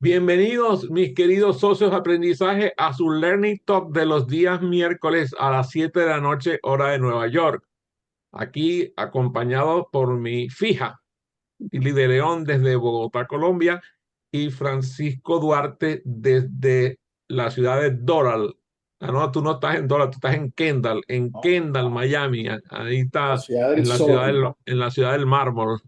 Bienvenidos, mis queridos socios de aprendizaje, a su Learning Talk de los días miércoles a las 7 de la noche, hora de Nueva York. Aquí acompañado por mi fija, Lili de León desde Bogotá, Colombia, y Francisco Duarte desde la ciudad de Doral. Ah, no, tú no estás en Doral, tú estás en ¿No? Kendall, Miami. Ahí La está, ciudad del sol. en la ciudad del mármol.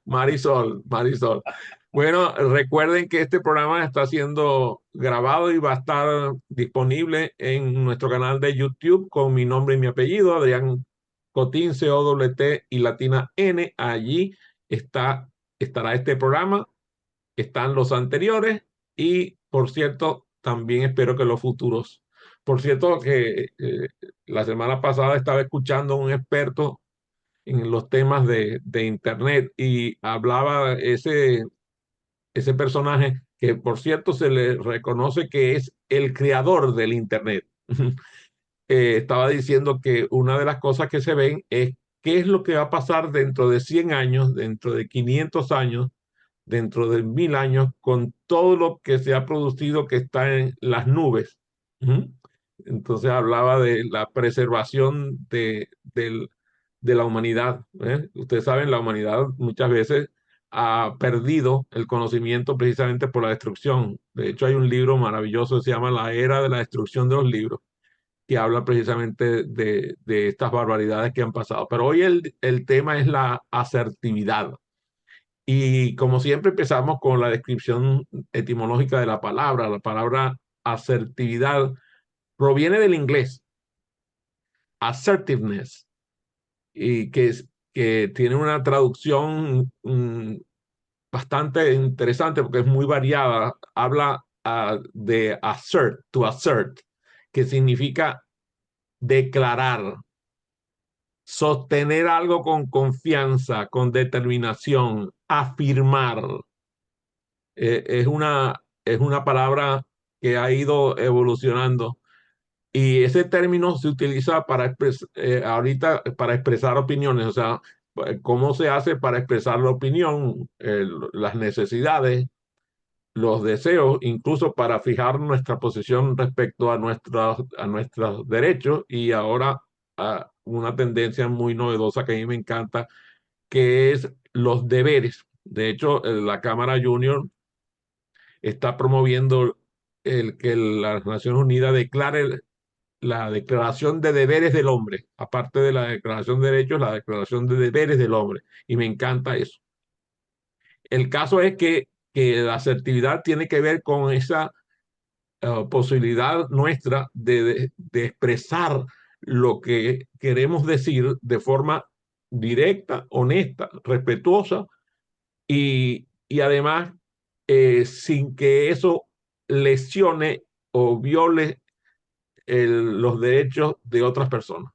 Marisol, Marisol. Bueno, recuerden que este programa está siendo grabado y va a estar disponible en nuestro canal de YouTube con mi nombre y mi apellido, Adrián Cotín, COWT y Latina N. Allí está, estará este programa, están los anteriores y, por cierto, también espero que los futuros. Por cierto, que la semana pasada estaba escuchando a un experto en los temas de Internet y hablaba ese personaje que, por cierto, se le reconoce que es el creador del Internet. Estaba diciendo que una de las cosas que se ven es qué es lo que va a pasar dentro de 100 años, dentro de 500 años, dentro de 1000 años, con todo lo que se ha producido que está en las nubes. ¿Mm? Entonces hablaba de la preservación de la humanidad. ¿Eh? Ustedes saben, la humanidad muchas veces ha perdido el conocimiento precisamente por la destrucción. De hecho, hay un libro maravilloso que se llama La Era de la Destrucción de los Libros, que habla precisamente de estas barbaridades que han pasado. Pero hoy el tema es la asertividad. Y como siempre empezamos con la descripción etimológica de la palabra. La palabra asertividad proviene del inglés, assertiveness, y que tiene una traducción bastante interesante porque es muy variada. Habla de assert, to assert, que significa declarar, sostener algo con confianza, con determinación, afirmar. Es una palabra que ha ido evolucionando y ese término se utiliza ahorita para expresar opiniones, o sea, cómo se hace para expresar la opinión, las necesidades, los deseos, incluso para fijar nuestra posición respecto a nuestros derechos y ahora a una tendencia muy novedosa que a mí me encanta, que es los deberes. De hecho, la Cámara Junior está promoviendo el que las Naciones Unidas declare la Declaración de Deberes del Hombre, aparte de la Declaración de Derechos, la Declaración de Deberes del Hombre. Y me encanta eso. El caso es que la asertividad tiene que ver con esa posibilidad nuestra de expresar lo que queremos decir de forma directa, honesta, respetuosa y además sin que eso lesione o viole los derechos de otras personas.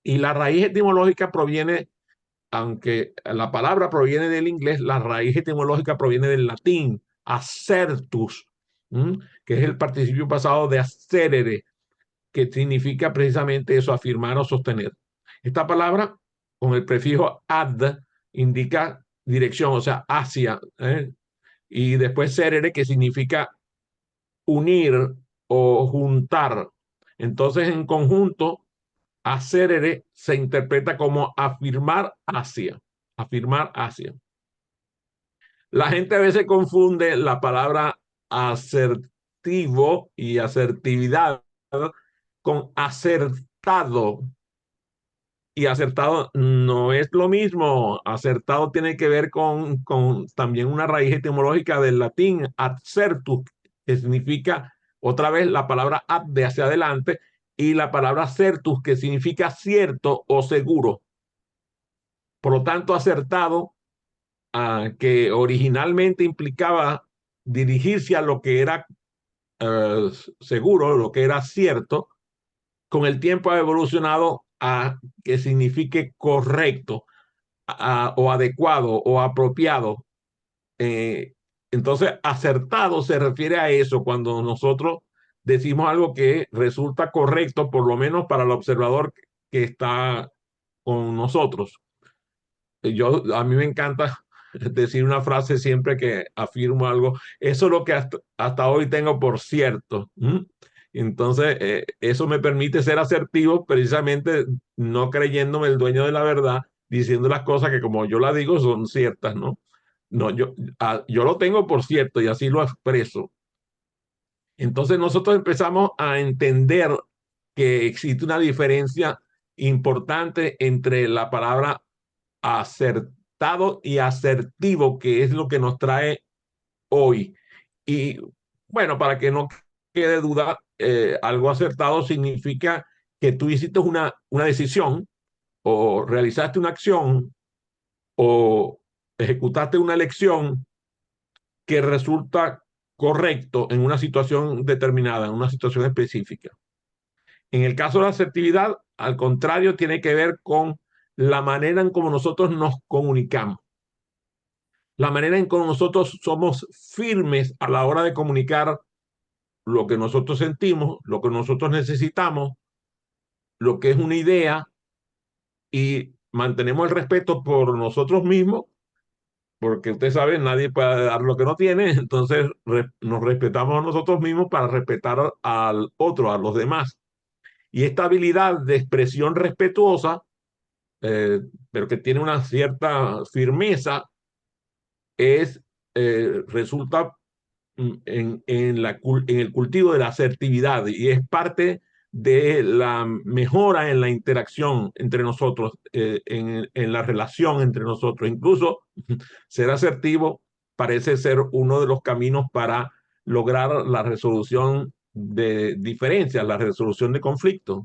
Y la raíz etimológica proviene, aunque la palabra proviene del inglés, la raíz etimológica proviene del latín, assertus, ¿m? Que es el participio pasado de asserere, que significa precisamente eso, afirmar o sostener. Esta palabra, con el prefijo ad, indica dirección, o sea, hacia, ¿eh? Y después serere, que significa unir o juntar. Entonces, en conjunto, aserere se interpreta como afirmar hacia. La gente a veces confunde la palabra asertivo y asertividad con acertado. Y acertado no es lo mismo. Acertado tiene que ver con también una raíz etimológica del latín, adcertus, que significa otra vez la palabra ad de hacia adelante y la palabra certus, que significa cierto o seguro. Por lo tanto, acertado, que originalmente implicaba dirigirse a lo que era eh, seguro, lo que era cierto, con el tiempo ha evolucionado a que signifique correcto, o adecuado o apropiado. Eh, entonces, acertado se refiere a eso cuando nosotros decimos algo que resulta correcto, por lo menos para el observador que está con nosotros. A mí me encanta. decir una frase siempre que afirmo algo. Eso es lo que hasta hoy tengo por cierto. ¿M? Entonces, eso me permite ser asertivo, precisamente no creyéndome el dueño de la verdad, diciendo las cosas que como yo las digo son ciertas, ¿no? No, yo lo tengo por cierto y así lo expreso. Entonces nosotros empezamos a entender que existe una diferencia importante entre la palabra acertado y asertivo, que es lo que nos trae hoy. Y bueno, para que no quede duda, algo acertado significa que tú hiciste una decisión o realizaste una acción o ejecutaste una elección que resulta correcto en una situación determinada, en una situación específica. En el caso de la asertividad, al contrario, tiene que ver con la manera en cómo nosotros nos comunicamos, la manera en cómo nosotros somos firmes a la hora de comunicar lo que nosotros sentimos, lo que nosotros necesitamos, lo que es una idea y mantenemos el respeto por nosotros mismos, porque usted sabe, nadie puede dar lo que no tiene, entonces nos respetamos a nosotros mismos para respetar al otro, a los demás. Y esta habilidad de expresión respetuosa, eh, pero que tiene una cierta firmeza, resulta en el cultivo de la asertividad y es parte de la mejora en la interacción entre nosotros, en la relación entre nosotros. Incluso ser asertivo parece ser uno de los caminos para lograr la resolución de diferencias, la resolución de conflictos.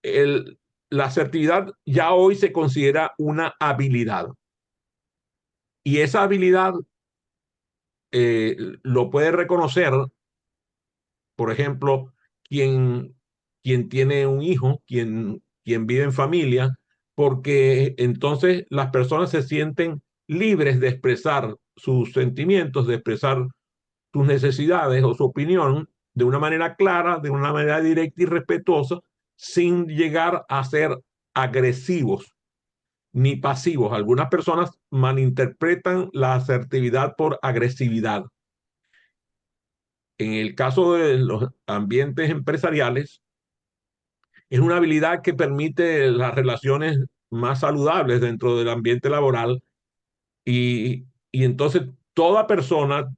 El, la asertividad ya hoy se considera una habilidad y esa habilidad lo puede reconocer, por ejemplo, quien, quien tiene un hijo, quien vive en familia, porque entonces las personas se sienten libres de expresar sus sentimientos, de expresar sus necesidades o su opinión de una manera clara, de una manera directa y respetuosa, sin llegar a ser agresivos ni pasivos. Algunas personas malinterpretan la asertividad por agresividad. En el caso de los ambientes empresariales, es una habilidad que permite las relaciones más saludables dentro del ambiente laboral y entonces toda persona,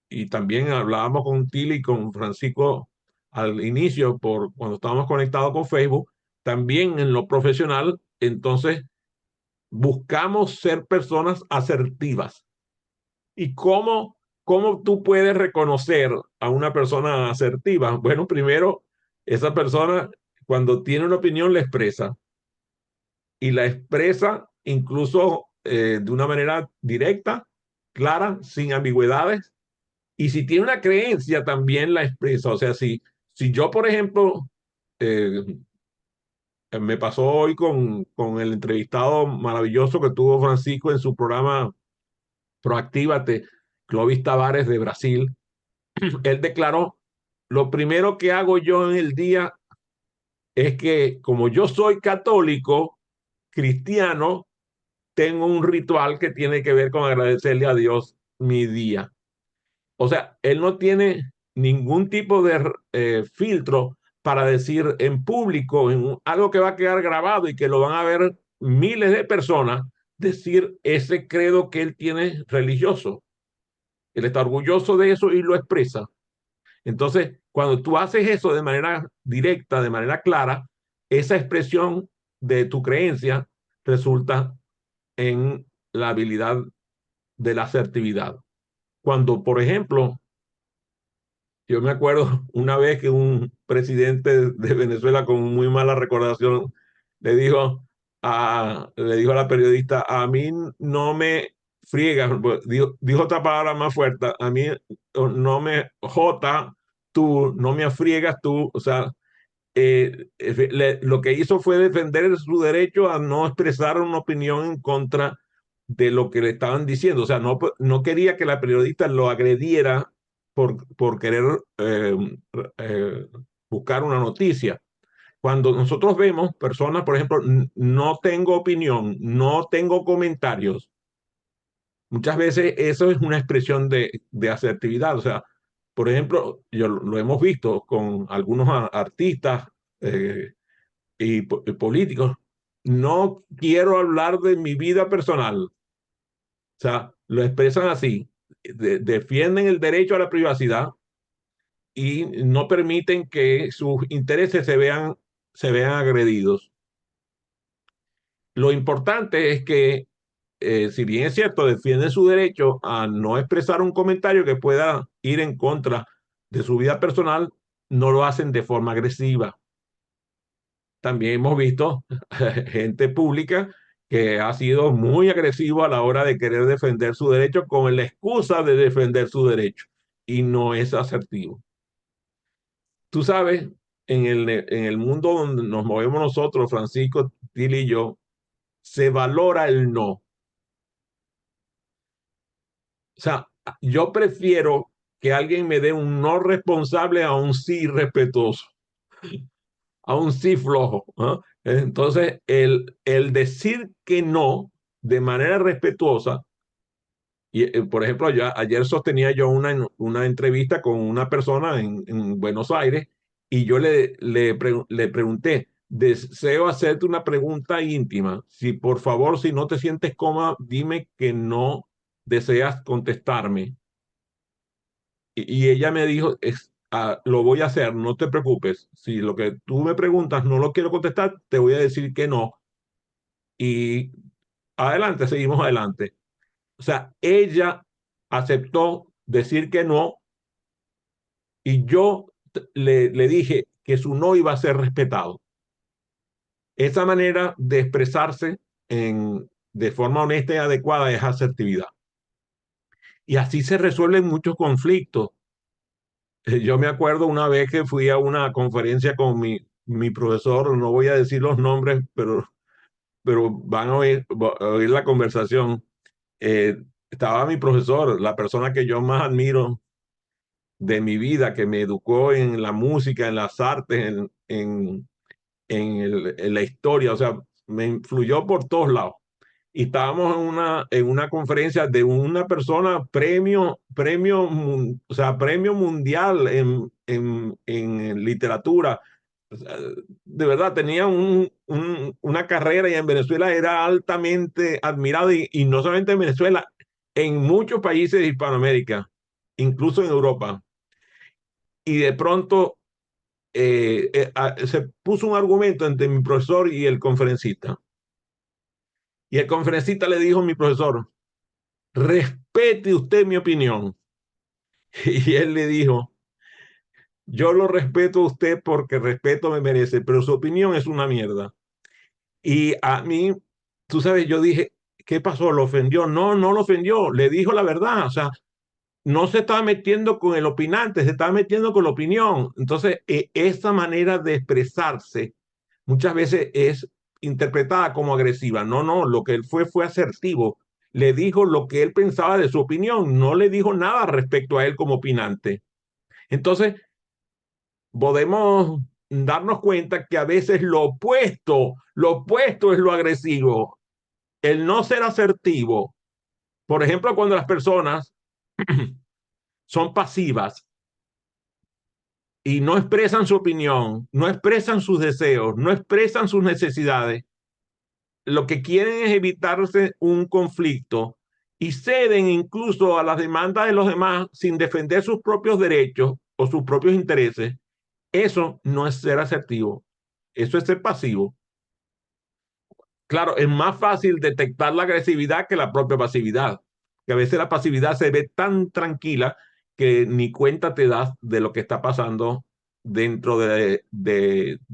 y también hablábamos con Tilly y con Francisco al inicio, por cuando estábamos conectados con Facebook, también en lo profesional, entonces buscamos ser personas asertivas. ¿Y cómo tú puedes reconocer a una persona asertiva? Bueno, primero, esa persona cuando tiene una opinión la expresa y la expresa incluso de una manera directa, clara, sin ambigüedades. Y si tiene una creencia, también la expresa. O sea, si yo, por ejemplo, eh, me pasó hoy con el entrevistado maravilloso que tuvo Francisco en su programa Proactívate, Clovis Tavares de Brasil, él declaró, lo primero que hago yo en el día es que como yo soy católico, cristiano, tengo un ritual que tiene que ver con agradecerle a Dios mi día. O sea, él no tiene ningún tipo de filtro para decir en público, en algo que va a quedar grabado y que lo van a ver miles de personas, decir ese credo que él tiene religioso. Él está orgulloso de eso y lo expresa. Entonces, cuando tú haces eso de manera directa, de manera clara, esa expresión de tu creencia resulta en la habilidad de la asertividad. Cuando, por ejemplo, yo me acuerdo una vez que un presidente de Venezuela con muy mala recordación le dijo a la periodista, a mí no me friegas, dijo otra palabra más fuerte, a mí no me jota tú, no me friegas tú, o sea, lo que hizo fue defender su derecho a no expresar una opinión en contra de lo que le estaban diciendo. O sea, no quería que la periodista lo agrediera por querer eh, buscar una noticia. Cuando nosotros vemos personas, por ejemplo, no tengo opinión, no tengo comentarios, Muchas veces eso es una expresión de asertividad. O sea, por ejemplo, lo hemos visto con algunos artistas eh, y políticos. No quiero hablar de mi vida personal. O sea, lo expresan así. Defienden el derecho a la privacidad y no permiten que sus intereses se vean agredidos. Lo importante es que, si bien es cierto, defienden su derecho a no expresar un comentario que pueda ir en contra de su vida personal, no lo hacen de forma agresiva. También hemos visto gente pública que ha sido muy agresivo a la hora de querer defender su derecho con la excusa de defender su derecho y no es asertivo. Tú sabes, en el mundo donde nos movemos nosotros, Francisco, Tilly y yo, se valora el no. O sea, yo prefiero que alguien me dé un no responsable a un sí respetuoso, a un sí flojo, ¿no? Entonces, el decir que no de manera respetuosa, y por ejemplo, ayer sostenía yo una entrevista con una persona en Buenos Aires y yo le pregunté, deseo hacerte una pregunta íntima. Si por favor, si no te sientes cómoda, dime que no deseas contestarme. Y ella me dijo, lo voy a hacer, no te preocupes. Si lo que tú me preguntas no lo quiero contestar, te voy a decir que no. Y adelante, seguimos adelante. O sea, ella aceptó decir que no y yo le dije que su no iba a ser respetado. Esa manera de expresarse de forma honesta y adecuada es asertividad. Y así se resuelven muchos conflictos. Yo me acuerdo una vez que fui a una conferencia con mi profesor, no voy a decir los nombres, pero van a oír la conversación. Estaba mi profesor, la persona que yo más admiro de mi vida, que me educó en la música, en las artes, en la historia, o sea, me influyó por todos lados. Y estábamos en una conferencia de una persona o sea, premio mundial en literatura. O sea, de verdad, tenía una carrera y en Venezuela era altamente admirado y no solamente en Venezuela, en muchos países de Hispanoamérica, incluso en Europa. Y de pronto se puso un argumento entre mi profesor y el conferencista. Y el conferencista le dijo a mi profesor, respete usted mi opinión. Y él le dijo, yo lo respeto a usted porque respeto me merece, pero su opinión es una mierda. Y a mí, tú sabes, yo dije, ¿qué pasó? ¿Lo ofendió? No, no lo ofendió, le dijo la verdad. O sea, no se estaba metiendo con el opinante, se estaba metiendo con la opinión. Entonces, esa manera de expresarse muchas veces es interpretada como agresiva. No, no, lo que él fue asertivo. Le dijo lo que él pensaba de su opinión, no le dijo nada respecto a él como opinante. Entonces, podemos darnos cuenta que a veces lo opuesto es lo agresivo. El no ser asertivo. Por ejemplo, cuando las personas son pasivas y no expresan su opinión, no expresan sus deseos, no expresan sus necesidades, lo que quieren es evitarse un conflicto y ceden incluso a las demandas de los demás sin defender sus propios derechos o sus propios intereses. Eso no es ser asertivo, eso es ser pasivo. Claro, es más fácil detectar la agresividad que la propia pasividad, que a veces la pasividad se ve tan tranquila que ni cuenta te das de lo que está pasando dentro de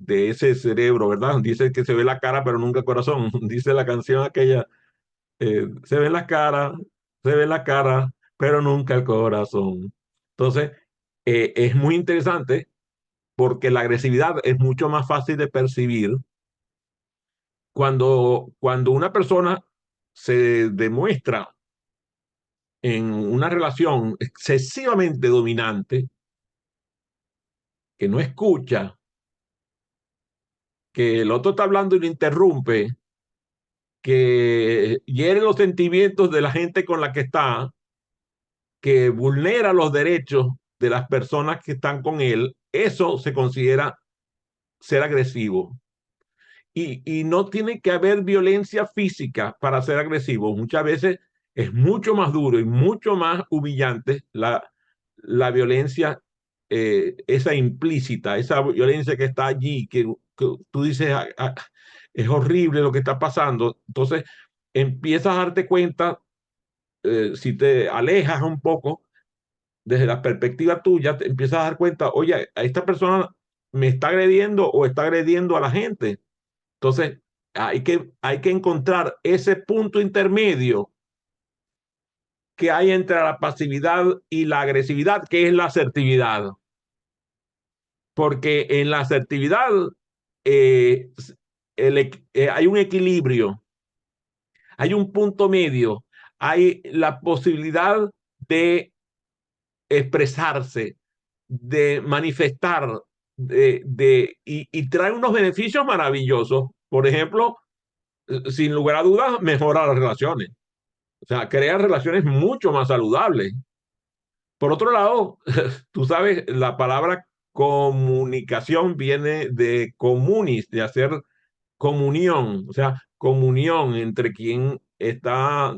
ese cerebro, ¿verdad? Dice que se ve la cara, pero nunca el corazón. Dice la canción aquella, se ve la cara, se ve la cara, pero nunca el corazón. Entonces, es muy interesante porque la agresividad es mucho más fácil de percibir cuando una persona se demuestra en una relación excesivamente dominante, que no escucha, que el otro está hablando y lo interrumpe, que hiere los sentimientos de la gente con la que está, que vulnera los derechos de las personas que están con él, eso se considera ser agresivo. Y no tiene que haber violencia física para ser agresivo. Muchas veces es mucho más duro y mucho más humillante la violencia, esa implícita, esa violencia que está allí, que tú dices, "Ah, ah, es horrible lo que está pasando". Entonces empiezas a darte cuenta, si te alejas un poco desde la perspectiva tuya, te empiezas a dar cuenta, oye, a esta persona me está agrediendo o está agrediendo a la gente. Entonces, hay que encontrar ese punto intermedio que hay entre la pasividad y la agresividad, que es la asertividad. Porque en la asertividad, eh, hay un equilibrio, hay un punto medio, hay la posibilidad de expresarse, de manifestar, y trae unos beneficios maravillosos. Por ejemplo, sin lugar a dudas, mejora las relaciones. O sea, crea relaciones mucho más saludables. Por otro lado, tú sabes, la palabra comunicación viene de comunis, de hacer comunión, o sea, comunión entre quien está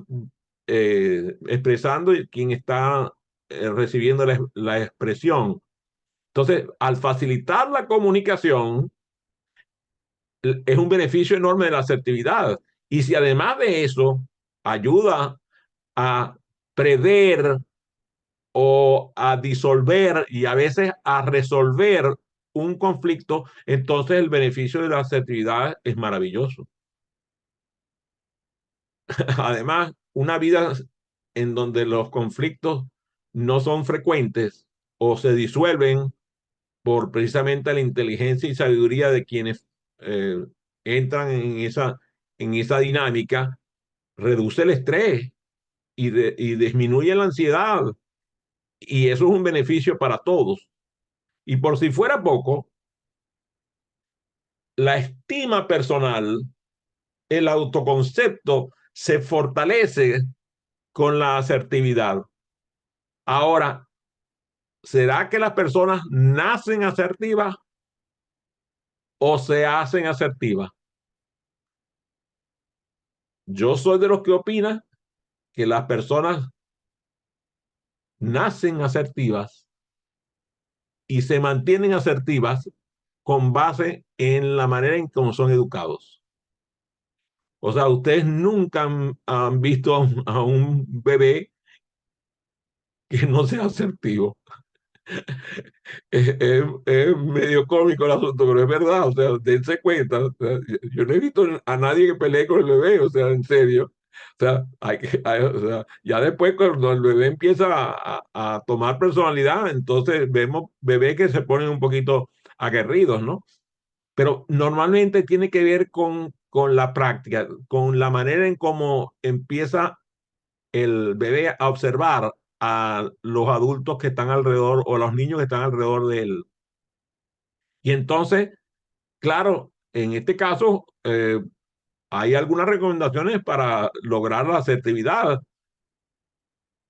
expresando y quien está recibiendo la expresión. Entonces, al facilitar la comunicación, es un beneficio enorme de la asertividad. Y si además de eso ayuda a prever o a disolver y a veces a resolver un conflicto, entonces el beneficio de la asertividad es maravilloso. Además, una vida en donde los conflictos no son frecuentes o se disuelven por precisamente la inteligencia y sabiduría de quienes eh, entran en esa dinámica, reduce el estrés y disminuye la ansiedad. Y eso es un beneficio para todos. Y por si fuera poco, la estima personal, el autoconcepto se fortalece con la asertividad. Ahora, ¿será que las personas nacen asertivas o se hacen asertivas? Yo soy de los que opinan que las personas nacen asertivas y se mantienen asertivas con base en la manera en cómo son educados. O sea, ustedes nunca han visto a un bebé que no sea asertivo. Es medio cómico el asunto, pero es verdad. O sea, dense cuenta. O sea, yo no he visto a nadie que pelee con el bebé, o sea, en serio. O sea, o sea, ya después cuando el bebé empieza a tomar personalidad, entonces vemos bebés que se ponen un poquito aguerridos, ¿no? Pero normalmente tiene que ver con la práctica, con la manera en cómo empieza el bebé a observar a los adultos que están alrededor o a los niños que están alrededor de él. Y entonces, claro, en este caso, hay algunas recomendaciones para lograr la asertividad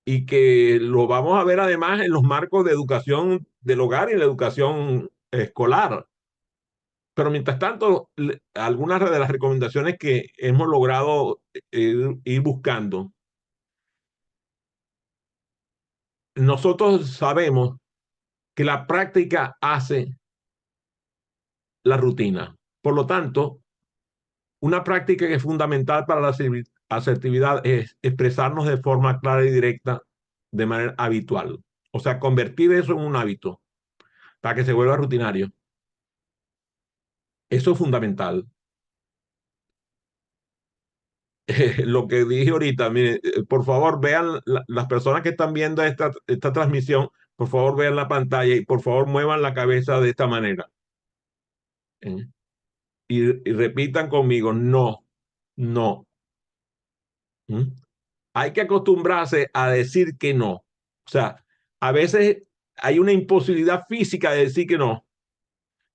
y que lo vamos a ver además en los marcos de educación del hogar y la educación escolar. Pero mientras tanto, algunas de las recomendaciones que hemos logrado ir buscando, nosotros sabemos que la práctica hace la rutina. Por lo tanto, una práctica que es fundamental para la asertividad es expresarnos de forma clara y directa de manera habitual. O sea, convertir eso en un hábito para que se vuelva rutinario. Eso es fundamental. Lo que dije ahorita, mire, por favor vean las personas que están viendo esta transmisión, por favor vean la pantalla y por favor muevan la cabeza de esta manera. ¿Eh? Y repitan conmigo, no, no. ¿Mm? Hay que acostumbrarse a decir que no. O sea, a veces hay una imposibilidad física de decir que no,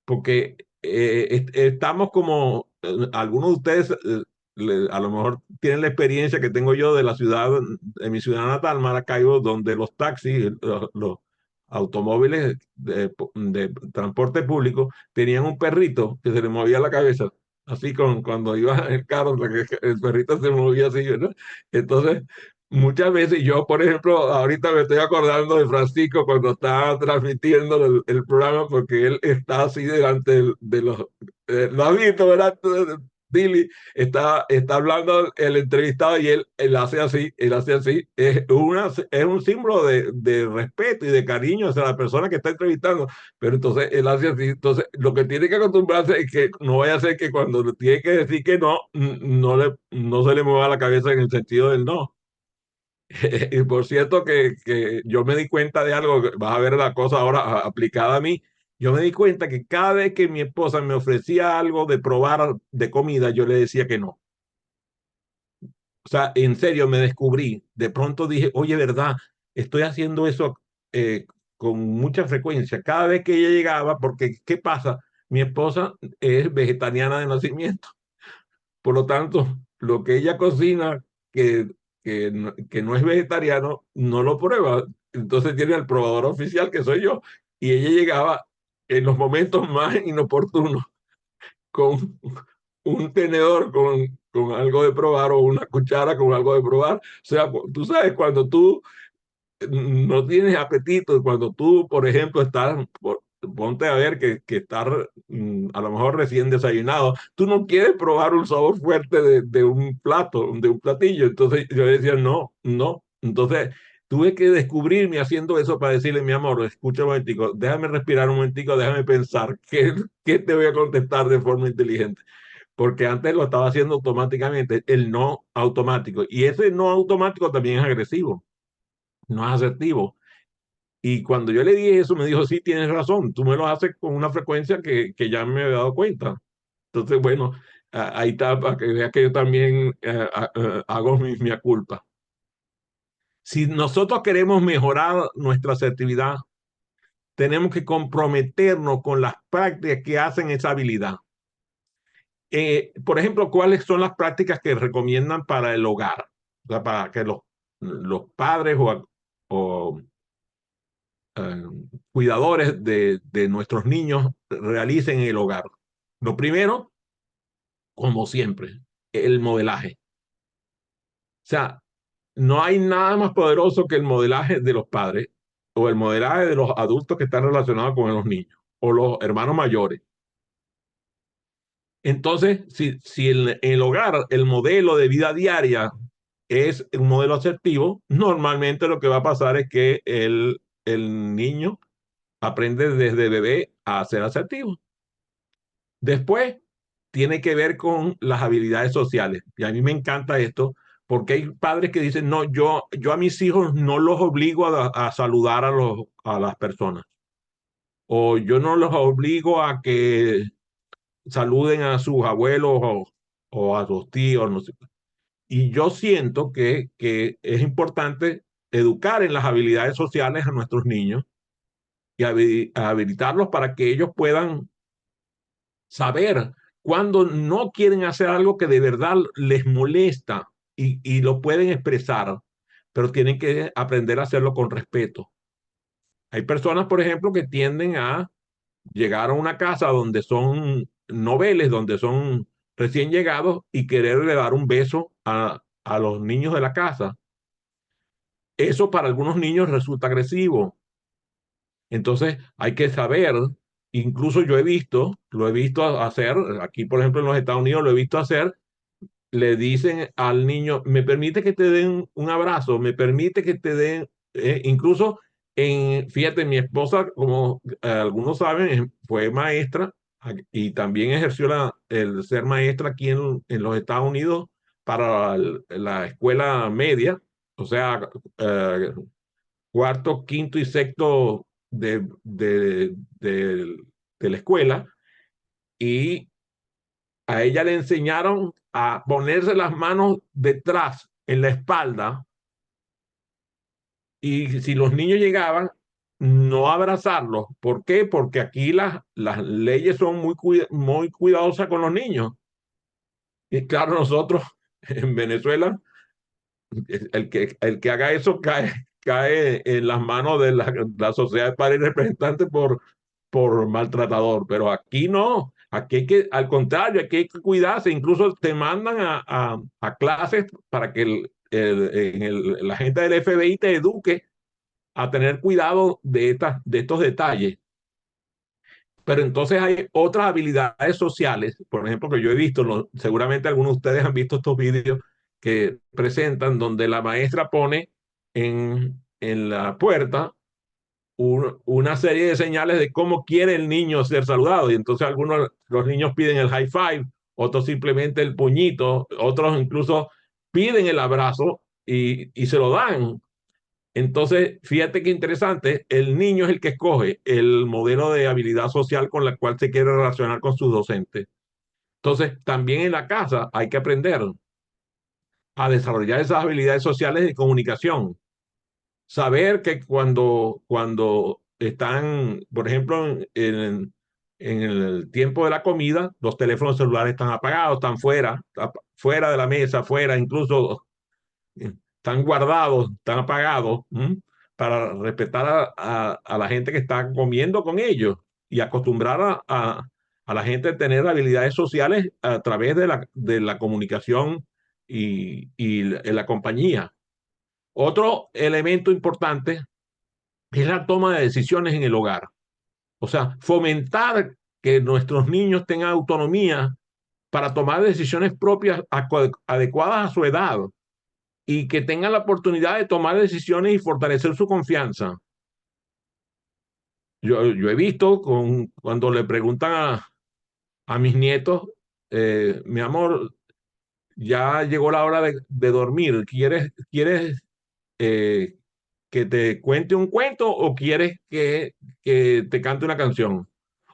porque estamos como, algunos de ustedes a lo mejor tienen la experiencia que tengo yo de la ciudad, de mi ciudad natal, Maracaibo, donde los taxis, los automóviles de transporte público tenían un perrito que se le movía la cabeza, así cuando iba en el carro, que el perrito se movía así, ¿no? Entonces, muchas veces yo, por ejemplo, ahorita me estoy acordando de Francisco cuando estaba transmitiendo el programa, porque él está así delante de los... ¿lo has visto, verdad? Billy está hablando el entrevistado y él hace así. Es un símbolo de respeto y de cariño hacia la persona que está entrevistando, pero entonces él hace así. Entonces, lo que tiene que acostumbrarse es que no vaya a ser que cuando le tiene que decir que no, no se le mueva la cabeza en el sentido del no. Y por cierto que yo me di cuenta de algo, vas a ver la cosa ahora aplicada a mí. Yo me di cuenta que cada vez que mi esposa me ofrecía algo de probar de comida, yo le decía que no. O sea, en serio me descubrí. De pronto dije, oye, ¿verdad? Estoy haciendo eso con mucha frecuencia. Cada vez que ella llegaba, porque ¿qué pasa? Mi esposa es vegetariana de nacimiento. Por lo tanto, lo que ella cocina que, que no es vegetariano, no lo prueba. Entonces tiene el probador oficial que soy yo. Y ella llegaba en los momentos más inoportunos con un tenedor con algo de probar o una cuchara con algo de probar. O sea, tú sabes, cuando tú no tienes apetito, cuando tú, por ejemplo, ponte a ver que estás a lo mejor recién desayunado, tú no quieres probar un sabor fuerte de un plato, de un platillo. Entonces yo decía, no, no. Entonces tuve que descubrirme haciendo eso para decirle, mi amor, escucha un momentico, déjame respirar un momentico, déjame pensar, ¿qué te voy a contestar de forma inteligente? Porque antes lo estaba haciendo automáticamente, el no automático. Y ese no automático también es agresivo, no es asertivo. Y cuando yo le dije eso, me dijo, sí, tienes razón, tú me lo haces con una frecuencia que ya me había dado cuenta. Entonces, bueno, ahí está, para que veas que yo también hago mi culpa. Si nosotros queremos mejorar nuestra asertividad, tenemos que comprometernos con las prácticas que hacen esa habilidad. Por ejemplo, ¿cuáles son las prácticas que recomiendan para el hogar? O sea, para que los padres o eh, cuidadores de nuestros niños realicen en el hogar. Lo primero, como siempre, el modelaje. O sea, no hay nada más poderoso que el modelaje de los padres o el modelaje de los adultos que están relacionados con los niños o los hermanos mayores. Entonces, si en el hogar el modelo de vida diaria es un modelo asertivo, normalmente lo que va a pasar es que el niño aprende desde bebé a ser asertivo. Después, tiene que ver con las habilidades sociales. Y a mí me encanta esto porque hay padres que dicen, no, yo a mis hijos no los obligo a saludar a las personas. O yo no los obligo a que saluden a sus abuelos o a sus tíos. No sé. Y yo siento que es importante educar en las habilidades sociales a nuestros niños y habilitarlos para que ellos puedan saber cuando no quieren hacer algo que de verdad les molesta y lo pueden expresar, pero tienen que aprender a hacerlo con respeto. Hay personas, por ejemplo, que tienden a llegar a una casa donde son noveles, donde son recién llegados y quererle dar un beso a los niños de la casa. Eso para algunos niños resulta agresivo. Entonces hay que saber, incluso yo lo he visto hacer, aquí por ejemplo en los Estados Unidos lo he visto hacer, le dicen al niño, me permite que te den un abrazo, me permite que te den, incluso fíjate, mi esposa, como algunos saben, fue maestra y también ejerció el ser maestra aquí en los Estados Unidos para la escuela media, o sea, eh, cuarto, quinto y sexto de la escuela. Y a ella le enseñaron a ponerse las manos detrás, en la espalda, y si los niños llegaban, no abrazarlos. ¿Por qué? Porque aquí las leyes son muy cuidadosas con los niños. Y claro, nosotros en Venezuela, el que haga eso cae en las manos de la sociedad de padres y representantes por maltratador. Pero aquí no, aquí hay que, al contrario, aquí hay que cuidarse. Incluso te mandan a clases para que la gente del FBI te eduque a tener cuidado de estos detalles. Pero entonces hay otras habilidades sociales, por ejemplo, que yo he visto, seguramente algunos de ustedes han visto estos vídeos que presentan donde la maestra pone en la puerta una serie de señales de cómo quiere el niño ser saludado. Y entonces algunos, los niños piden el high five, otros simplemente el puñito, otros incluso piden el abrazo y se lo dan. Entonces, fíjate qué interesante, el niño es el que escoge el modelo de habilidad social con la cual se quiere relacionar con sus docentes. Entonces, también en la casa hay que aprender a desarrollar esas habilidades sociales de comunicación. Saber que cuando están, por ejemplo, en el tiempo de la comida, los teléfonos celulares están apagados, están fuera de la mesa, fuera, incluso están guardados, están apagados, para respetar a la gente que está comiendo con ellos y acostumbrar a la gente a tener habilidades sociales a través de la comunicación y la compañía. Otro elemento importante es la toma de decisiones en el hogar. O sea, fomentar que nuestros niños tengan autonomía para tomar decisiones propias adecuadas a su edad y que tengan la oportunidad de tomar decisiones y fortalecer su confianza. Yo he visto cuando le preguntan a mis nietos, mi amor, ya llegó la hora de dormir, ¿quieres eh, que te cuente un cuento o quieres que te cante una canción?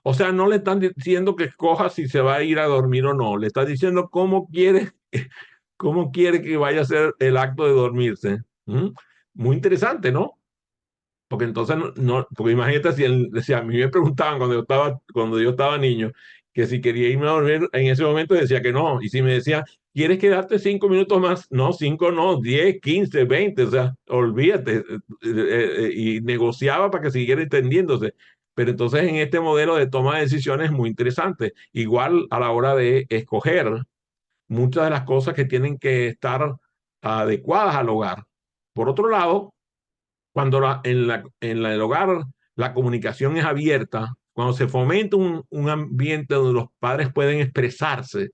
O sea, no le están diciendo que escoja si se va a ir a dormir o no, le están diciendo cómo quiere que vaya a ser el acto de dormirse. ¿Mm? Muy interesante, ¿no? Porque entonces, porque imagínate si a mí me preguntaban cuando yo estaba niño, que si quería irme a dormir, en ese momento decía que no. Y si me decía, ¿quieres quedarte 5 minutos más? No, 5 no, 10, 15, 20, o sea, olvídate. Y negociaba para que siguiera entendiéndose. Pero entonces en este modelo de toma de decisiones es muy interesante. Igual a la hora de escoger muchas de las cosas que tienen que estar adecuadas al hogar. Por otro lado, cuando el hogar la comunicación es abierta, cuando se fomenta un ambiente donde los padres pueden expresarse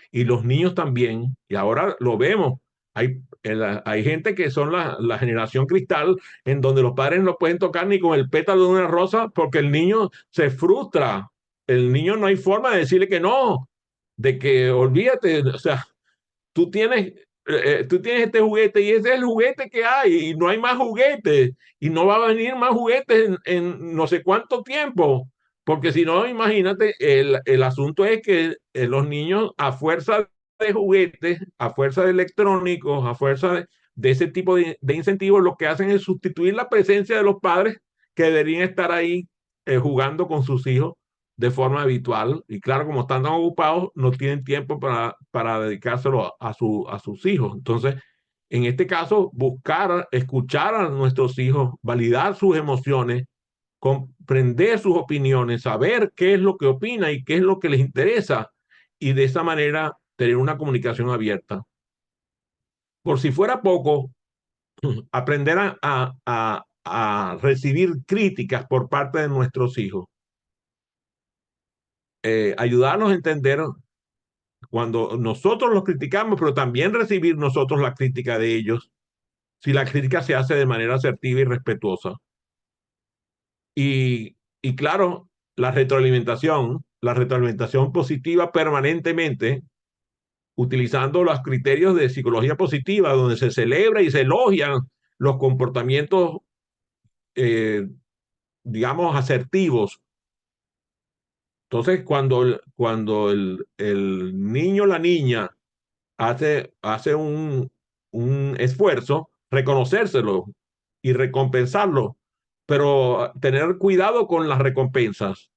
y los niños también, y ahora lo vemos, hay gente que son la generación cristal, en donde los padres no pueden tocar ni con el pétalo de una rosa porque el niño se frustra. El niño no hay forma de decirle que no, de que olvídate, o sea, tú tienes este juguete y ese es el juguete que hay y no hay más juguetes y no va a venir más juguetes en no sé cuánto tiempo, porque si no, imagínate, el asunto es que los niños a fuerza de juguetes, a fuerza de electrónicos, a fuerza de ese tipo de incentivos, lo que hacen es sustituir la presencia de los padres que deberían estar ahí jugando con sus hijos de forma habitual. Y claro, como están tan ocupados, no tienen tiempo para dedicárselo a sus hijos. Entonces, en este caso, buscar, escuchar a nuestros hijos, validar sus emociones, comprender sus opiniones, saber qué es lo que opina y qué es lo que les interesa, y de esa manera tener una comunicación abierta. Por si fuera poco, aprender a recibir críticas por parte de nuestros hijos, ayudarnos a entender cuando nosotros los criticamos, pero también recibir nosotros la crítica de ellos, si la crítica se hace de manera asertiva y respetuosa. Y claro, la retroalimentación positiva permanentemente, utilizando los criterios de psicología positiva, donde se celebra y se elogian los comportamientos, eh, digamos, asertivos. Entonces, cuando el niño o la niña hace un esfuerzo, reconocérselo y recompensarlo, pero tener cuidado con las recompensas.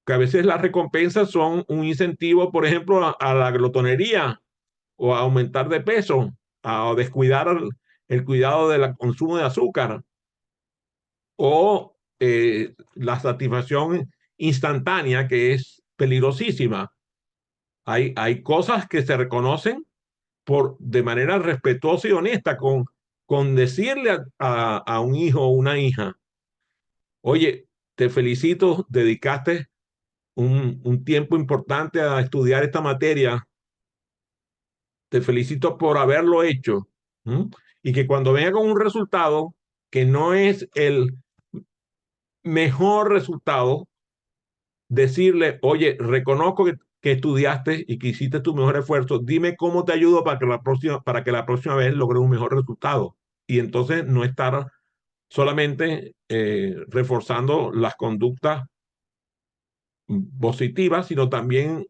que a veces las recompensas son un incentivo, por ejemplo, a la glotonería o a aumentar de peso, a descuidar el cuidado del consumo de azúcar o la satisfacción instantánea que es peligrosísima. Hay cosas que se reconocen de manera respetuosa y honesta con decirle a un hijo o una hija, oye, te felicito, dedicaste un tiempo importante a estudiar esta materia, te felicito por haberlo hecho. ¿Mm? Y que cuando venga con un resultado que no es el mejor resultado, decirle, oye, reconozco que estudiaste y que hiciste tu mejor esfuerzo, dime cómo te ayudo para que la próxima vez logre un mejor resultado. Y entonces no estar solamente reforzando las conductas positivas, sino también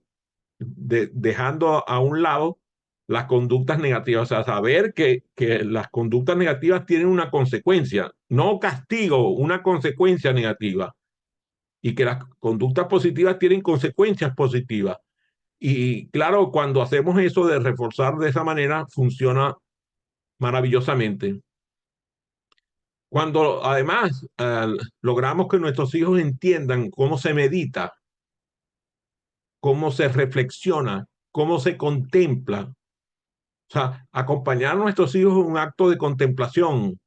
dejando a un lado las conductas negativas. O sea, saber que las conductas negativas tienen una consecuencia, no castigo, una consecuencia negativa. Y que las conductas positivas tienen consecuencias positivas. Y claro, cuando hacemos eso de reforzar de esa manera, funciona maravillosamente. Cuando además logramos que nuestros hijos entiendan cómo se medita, cómo se reflexiona, cómo se contempla. O sea, acompañar a nuestros hijos en un acto de contemplación.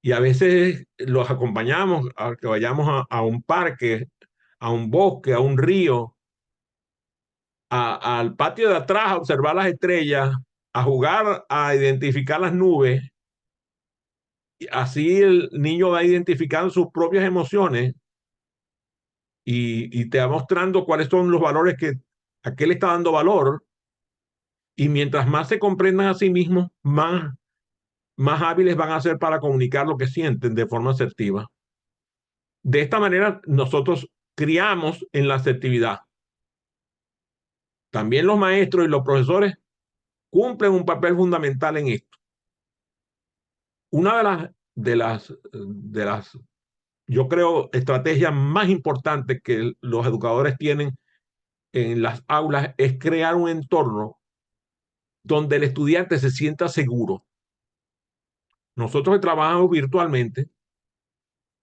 Y a veces los acompañamos a que vayamos a un parque, a un bosque, a un río, al patio de atrás a observar las estrellas, a jugar, a identificar las nubes. Y así el niño va identificando sus propias emociones y te va mostrando cuáles son los valores a qué le está dando valor. Y mientras más se comprendan a sí mismos, más hábiles van a ser para comunicar lo que sienten de forma asertiva. De esta manera, nosotros criamos en la asertividad. También los maestros y los profesores cumplen un papel fundamental en esto. Una de las yo creo, estrategias más importantes que los educadores tienen en las aulas es crear un entorno donde el estudiante se sienta seguro. Nosotros que trabajamos virtualmente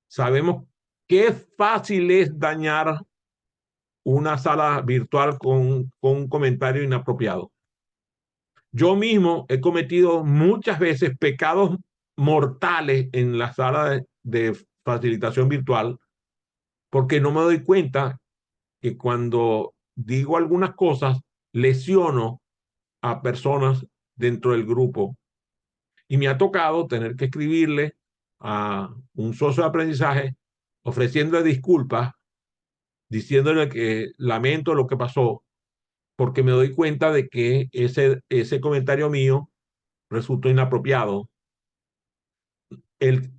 sabemos qué fácil es dañar una sala virtual con un comentario inapropiado. Yo mismo he cometido muchas veces pecados mortales en la sala de facilitación virtual porque no me doy cuenta que cuando digo algunas cosas lesiono a personas dentro del grupo. Y me ha tocado tener que escribirle a un socio de aprendizaje ofreciéndole disculpas, diciéndole que lamento lo que pasó, porque me doy cuenta de que ese comentario mío resultó inapropiado. El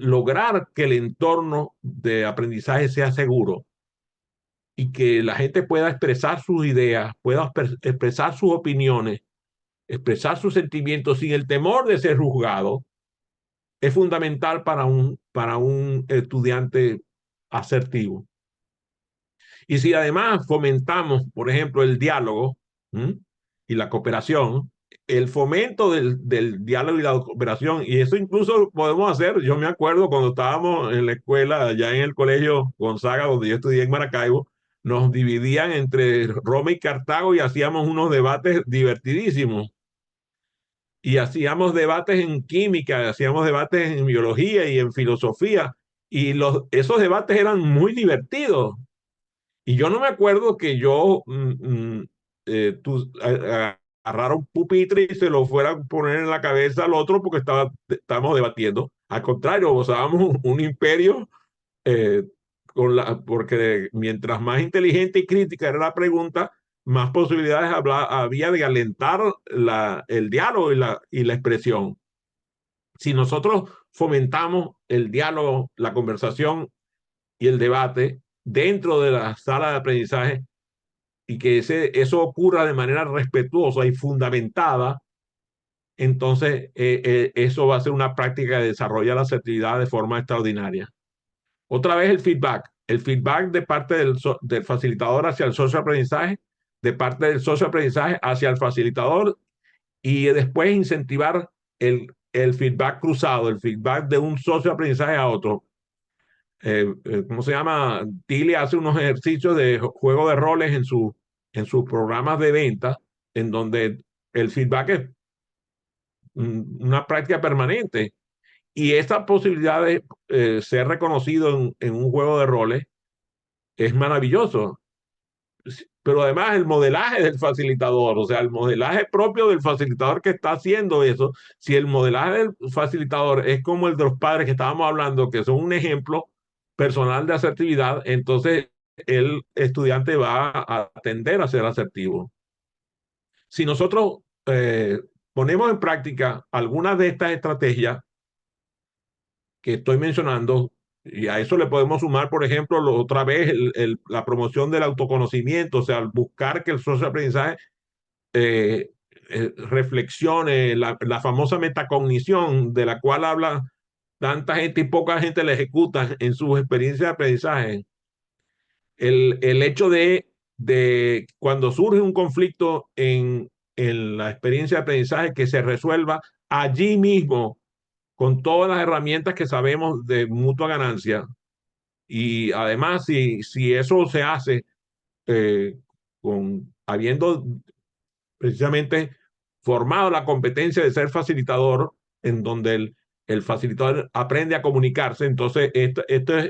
lograr que el entorno de aprendizaje sea seguro y que la gente pueda expresar sus ideas, pueda expresar sus opiniones, expresar sus sentimientos sin el temor de ser juzgado, es fundamental para un estudiante asertivo. Y si además fomentamos, por ejemplo, el diálogo, ¿m? Y la cooperación, el fomento del diálogo y la cooperación, y eso incluso podemos hacer, yo me acuerdo cuando estábamos en la escuela, allá en el colegio Gonzaga, donde yo estudié en Maracaibo, nos dividían entre Roma y Cartago y hacíamos unos debates divertidísimos. Y hacíamos debates en química, hacíamos debates en biología y en filosofía, y esos debates eran muy divertidos. Y yo no me acuerdo que yo agarrara un pupitre y se lo fuera a poner en la cabeza al otro porque estábamos debatiendo. Al contrario, gozábamos un imperio eh, porque mientras más inteligente y crítica era la pregunta, más posibilidades había de alentar el diálogo y la expresión. Si nosotros fomentamos el diálogo, la conversación y el debate dentro de la sala de aprendizaje y que eso ocurra de manera respetuosa y fundamentada, entonces eso va a ser una práctica que desarrolla la asertividad de forma extraordinaria. Otra vez el feedback. el feedback de parte del facilitador hacia el socio de aprendizaje, de parte del socio de aprendizaje hacia el facilitador, y después incentivar el feedback cruzado, el feedback de un socio de aprendizaje a otro. ¿Cómo se llama? Tilly hace unos ejercicios de juego de roles en sus programas de venta, en donde el feedback es una práctica permanente. Y esa posibilidad de ser reconocido en un juego de roles es maravilloso. Pero además el modelaje del facilitador, o sea, el modelaje propio del facilitador que está haciendo eso, si el modelaje del facilitador es como el de los padres que estábamos hablando, que son un ejemplo personal de asertividad, entonces el estudiante va a tender a ser asertivo. Si nosotros ponemos en práctica algunas de estas estrategias que estoy mencionando, y a eso le podemos sumar, por ejemplo, otra vez la promoción del autoconocimiento, o sea, buscar que el socio de aprendizaje reflexione, la famosa metacognición de la cual habla tanta gente y poca gente la ejecuta en sus experiencias de aprendizaje. El hecho de cuando surge un conflicto en la experiencia de aprendizaje, que se resuelva allí mismo con todas las herramientas que sabemos de mutua ganancia. Y además, si eso se hace habiendo precisamente formado la competencia de ser facilitador, en donde el facilitador aprende a comunicarse, entonces esto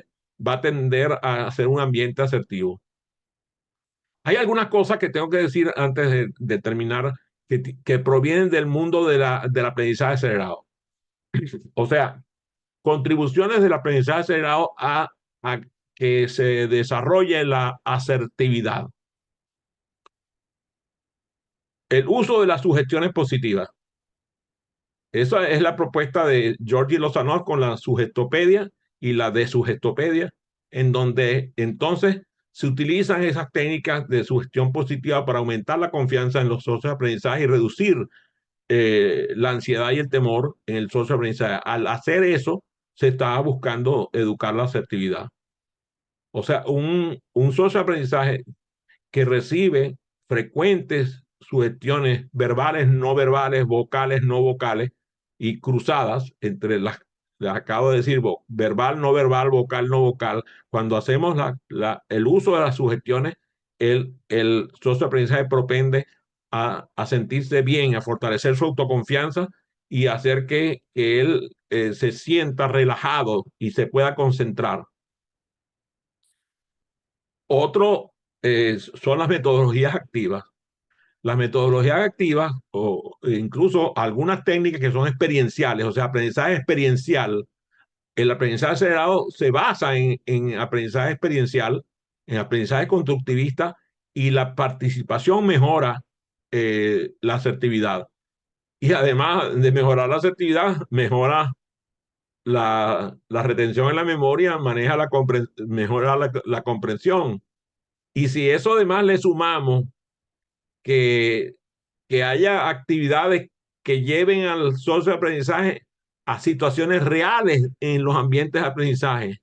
va a tender a ser un ambiente asertivo. Hay algunas cosas que tengo que decir antes de terminar que provienen del mundo del aprendizaje acelerado. O sea, contribuciones del aprendizaje acelerado a que se desarrolle la asertividad. El uso de las sugestiones positivas. Esa es la propuesta de Georgie Lozano con la sugestopedia y la desugestopedia, en donde entonces se utilizan esas técnicas de sugestión positiva para aumentar la confianza en los socios de aprendizaje y reducir la ansiedad y el temor en el socio de aprendizaje. Al hacer eso, se está buscando educar la asertividad. O sea, un socio de aprendizaje que recibe frecuentes sugestiones verbales, no verbales, vocales, no vocales y cruzadas entre las acabo de decir, verbal, no verbal, vocal, no vocal. Cuando hacemos el uso de las sugestiones, el socio de aprendizaje propende a sentirse bien, a fortalecer su autoconfianza y hacer que él se sienta relajado y se pueda concentrar. Otro son las metodologías activas. Las metodologías activas o incluso algunas técnicas que son experienciales, o sea, aprendizaje experiencial. El aprendizaje acelerado se basa en aprendizaje experiencial, en aprendizaje constructivista y la participación mejora la asertividad. Y además de mejorar la asertividad, mejora la retención en la memoria, mejora la comprensión. Y si eso además le sumamos que, que haya actividades que lleven al socio de aprendizaje a situaciones reales en los ambientes de aprendizaje.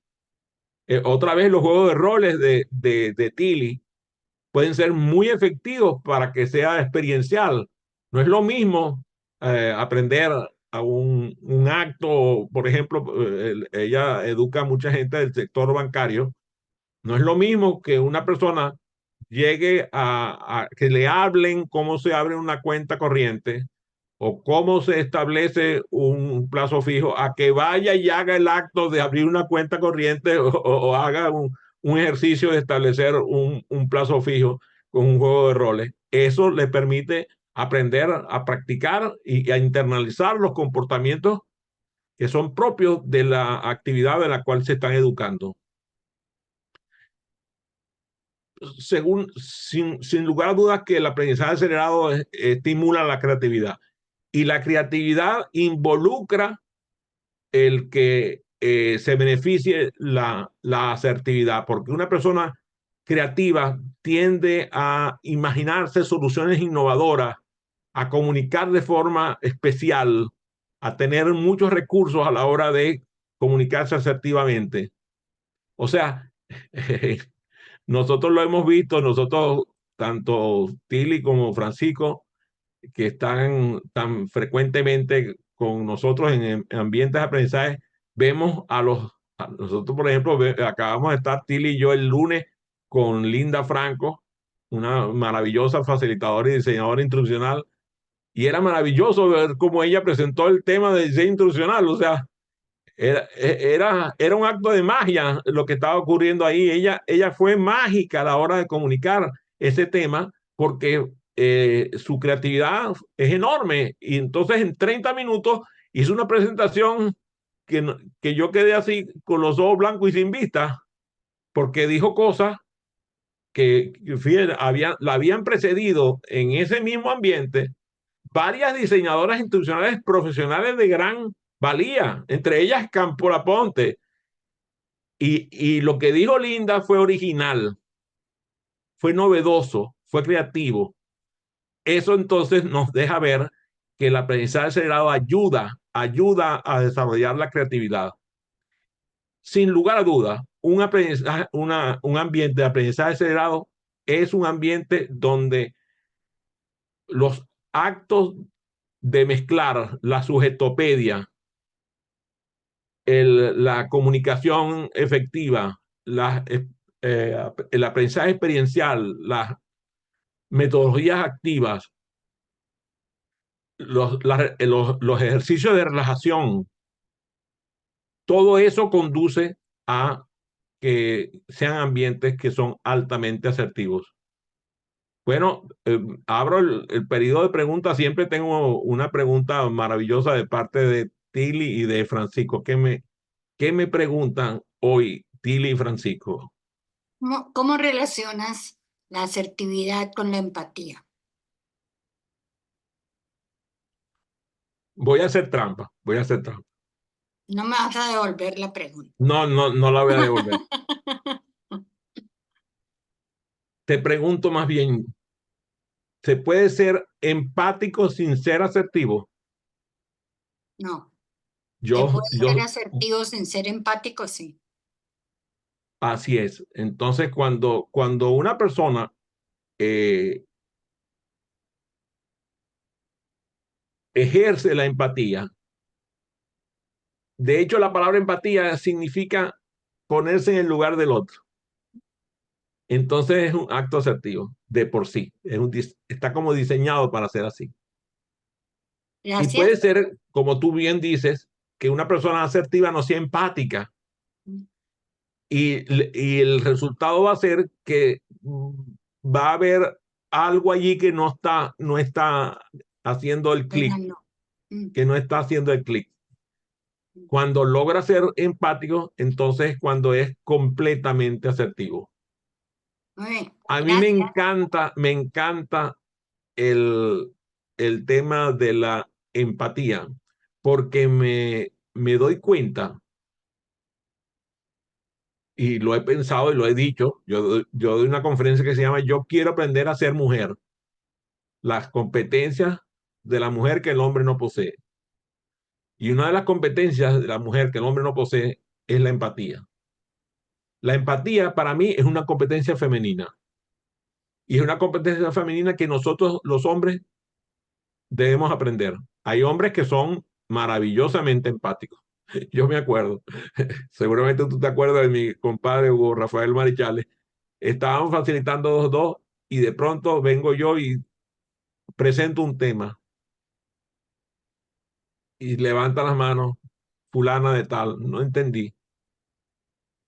Otra vez los juegos de roles de Tilly pueden ser muy efectivos para que sea experiencial. No es lo mismo aprender a un acto, por ejemplo, ella educa a mucha gente del sector bancario. No es lo mismo que una persona llegue a que le hablen cómo se abre una cuenta corriente o cómo se establece un plazo fijo, a que vaya y haga el acto de abrir una cuenta corriente o haga un ejercicio de establecer un plazo fijo con un juego de roles. Eso le permite aprender a practicar y a internalizar los comportamientos que son propios de la actividad de la cual se están educando. Sin lugar a dudas que el aprendizaje acelerado estimula la creatividad y la creatividad involucra el que se beneficie la asertividad, porque una persona creativa tiende a imaginarse soluciones innovadoras, a comunicar de forma especial, a tener muchos recursos a la hora de comunicarse asertivamente. O sea, Nosotros lo hemos visto, nosotros, tanto Tilly como Francisco, que están tan frecuentemente con nosotros en ambientes de aprendizaje, vemos nosotros, por ejemplo, acabamos de estar Tilly y yo el lunes con Linda Franco, una maravillosa facilitadora y diseñadora instruccional, y era maravilloso ver cómo ella presentó el tema de diseño instruccional, o sea, era un acto de magia lo que estaba ocurriendo ahí. Ella fue mágica a la hora de comunicar ese tema porque su creatividad es enorme. Y entonces en 30 minutos hizo una presentación que yo quedé así con los ojos blancos y sin vista porque dijo cosas que fíjate, la habían precedido en ese mismo ambiente varias diseñadoras institucionales profesionales de gran valía, entre ellas Campo Laponte. Y lo que dijo Linda fue original, fue novedoso, fue creativo. Eso entonces nos deja ver que el aprendizaje acelerado ayuda a desarrollar la creatividad. Sin lugar a dudas, un ambiente de aprendizaje acelerado es un ambiente donde los actos de mezclar la sujetopedia, la comunicación efectiva, el aprendizaje experiencial, las metodologías activas, los ejercicios de relajación, todo eso conduce a que sean ambientes que son altamente asertivos. Bueno, abro el periodo de preguntas. Siempre tengo una pregunta maravillosa de parte de Tilly y de Francisco. ¿Qué me preguntan hoy Tilly y Francisco? ¿Cómo relacionas la asertividad con la empatía? Voy a hacer trampa, voy a hacer trampa. No me vas a devolver la pregunta. No, no, no la voy a devolver. Te pregunto más bien, ¿se puede ser empático sin ser asertivo? No, se Yo, puede ser yo, asertivo sin ser empático, sí. así es. Entonces, cuando una persona eh, ejerce la empatía, de hecho, la palabra empatía significa ponerse en el lugar del otro. Entonces es un acto asertivo de por sí. Está como diseñado para ser así. Y Gracias. puede ser, como tú bien dices, que una persona asertiva no sea empática. Y el resultado va a ser que va a haber algo allí que no está haciendo el Bueno, clic, no. Mm, que no está haciendo el clic. Cuando logra ser empático, entonces es cuando es completamente asertivo. Muy bien, A mí gracias. me encanta el, el tema de la empatía, porque me doy cuenta, y lo he pensado y lo he dicho, yo doy una conferencia que se llama Yo quiero aprender a ser mujer, las competencias de la mujer que el hombre no posee. Y una de las competencias de la mujer que el hombre no posee es la empatía. La empatía para mí es una competencia femenina. Y es una competencia femenina que nosotros los hombres debemos aprender. Hay hombres que son maravillosamente empáticos. Yo me acuerdo, seguramente tú te acuerdas de mi compadre Hugo Rafael Marichales. Estábamos facilitando dos y de pronto vengo yo y presento un tema y levanta las manos, fulana de tal, no entendí.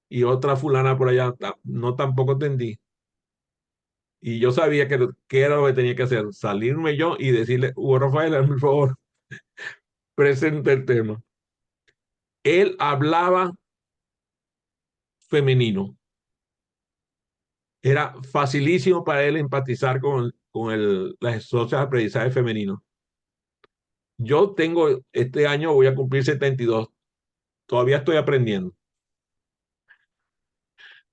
Y otra fulana por allá, no tampoco entendí. Y yo sabía que era lo que tenía que hacer, salirme yo y decirle, Hugo Rafael, por favor, presente el tema. Él hablaba femenino. Era facilísimo para él empatizar con las socias de aprendizaje femenino. Yo este año voy a cumplir 72. Todavía estoy aprendiendo.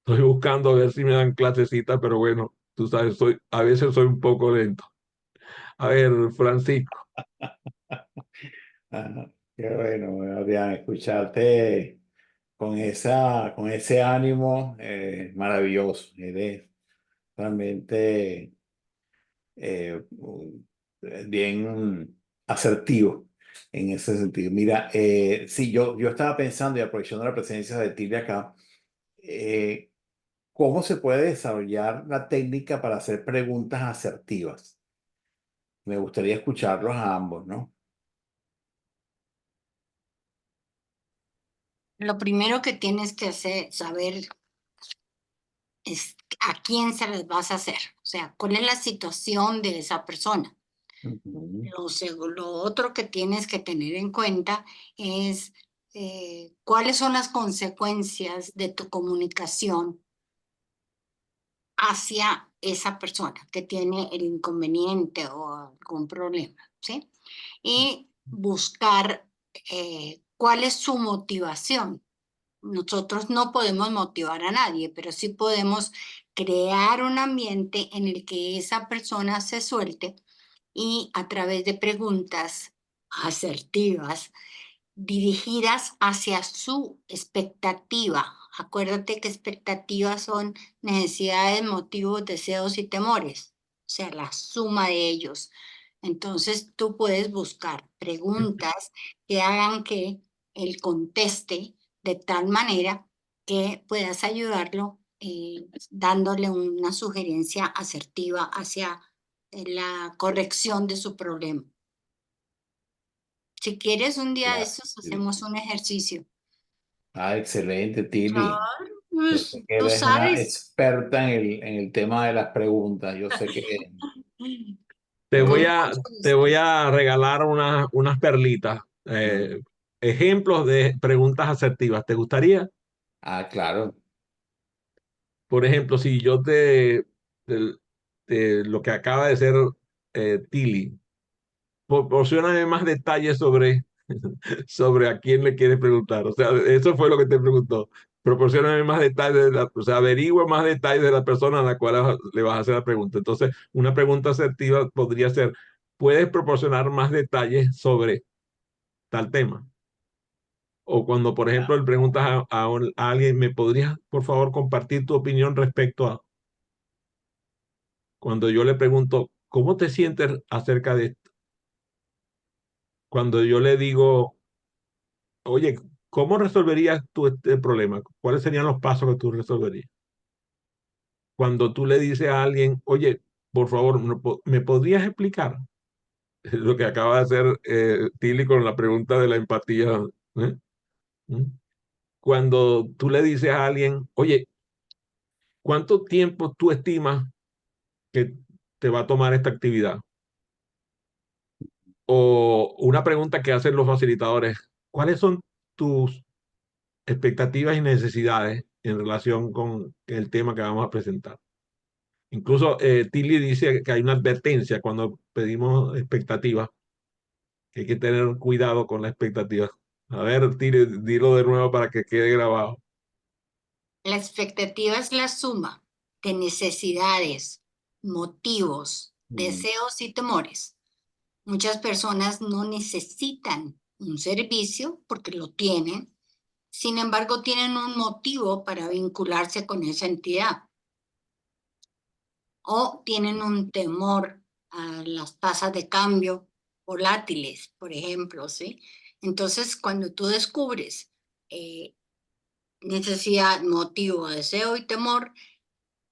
Estoy buscando a ver si me dan clasecitas, pero bueno, tú sabes, a veces soy un poco lento. A ver, Francisco, Ah, qué bueno, Adrián, escucharte con ese ánimo maravilloso. Eres realmente bien asertivo en ese sentido. Mira, sí, yo estaba pensando y aprovechando la presencia de Tilly acá, eh, ¿cómo se puede desarrollar la técnica para hacer preguntas asertivas? Me gustaría escucharlos a ambos, ¿no? Lo primero que tienes que saber es a quién se las vas a hacer, o sea, cuál es la situación de esa persona. Ujú. Lo otro que tienes que tener en cuenta es cuáles son las consecuencias de tu comunicación hacia esa persona que tiene el inconveniente o algún problema, ¿sí? Y buscar cuál es su motivación. Nosotros no podemos motivar a nadie, pero sí podemos crear un ambiente en el que esa persona se suelte y a través de preguntas asertivas dirigidas hacia su expectativa. Acuérdate que expectativas son necesidades, motivos, deseos y temores, o sea, la suma de ellos. Entonces tú puedes buscar preguntas que hagan que él conteste de tal manera que puedas ayudarlo dándole una sugerencia asertiva hacia la corrección de su problema. Si quieres, un día de Ya. estos hacemos un ejercicio. Ah, excelente, Tilly. Claro, Yo pues, sé que tú eres una sabes. experta en el tema de las preguntas. Yo sé que... Con Te mucho voy gusto. a regalar unas perlitas, Mm. ejemplos de preguntas asertivas. ¿Te gustaría? Ah, claro. Por ejemplo, si de, de lo que acaba de ser Tilly, proporcioname más detalles sobre a quién le quieres preguntar. O sea, eso fue lo que te preguntó. Proporcioname más detalles, o sea, averigua más detalles de la persona a la cual le vas a hacer la pregunta. Entonces, una pregunta asertiva podría ser, ¿puedes proporcionar más detalles sobre tal tema? O cuando, por ejemplo, le preguntas a alguien, ¿me podrías, por favor, compartir tu opinión respecto a... Cuando yo le pregunto, ¿cómo te sientes acerca de esto? Cuando yo le digo, oye, ¿cómo resolverías tú este problema? ¿Cuáles serían los pasos que tú resolverías? Cuando tú le dices a alguien, oye, por favor, ¿me podrías explicar? Lo que acaba de hacer Tilly con la pregunta de la empatía. ¿Eh? ¿Mm? Cuando tú le dices a alguien, oye, ¿cuánto tiempo tú estimas que te va a tomar esta actividad? O una pregunta que hacen los facilitadores, ¿cuáles son tus expectativas y necesidades en relación con el tema que vamos a presentar? Incluso Tilly dice que hay una advertencia cuando pedimos expectativas, que hay que tener cuidado con las expectativas. A ver, Tilly, dilo de nuevo para que quede grabado. La expectativa es la suma de necesidades, motivos, Mm. deseos y temores. Muchas personas no necesitan un servicio porque lo tienen, sin embargo tienen un motivo para vincularse con esa entidad o tienen un temor a las tasas de cambio volátiles, por ejemplo, ¿sí? Entonces, cuando tú descubres eh, necesidad, motivo, deseo y temor,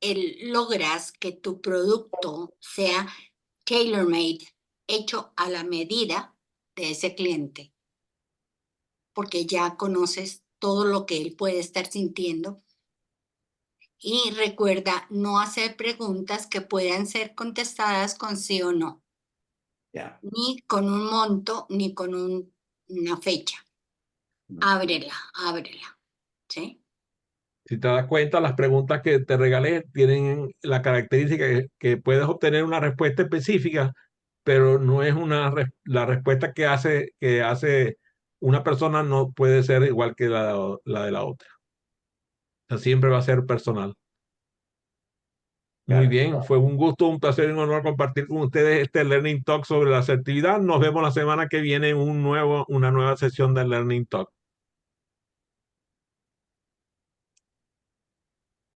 logras que tu producto sea tailor-made, hecho a la medida de ese cliente, porque ya conoces todo lo que él puede estar sintiendo. Y recuerda no hacer preguntas que puedan ser contestadas con sí o no, Ya. ni con un monto, ni con una fecha. Mm. Ábrela, ábrela, ¿sí? Si te das cuenta, las preguntas que te regalé tienen la característica que puedes obtener una respuesta específica, pero no es la respuesta que hace una persona no puede ser igual que la de la otra. O sea, siempre va a ser personal. Muy Claro. bien, fue un gusto, un placer y un honor compartir con ustedes este Learning Talk sobre la asertividad. Nos vemos la semana que viene en una nueva sesión de Learning Talk.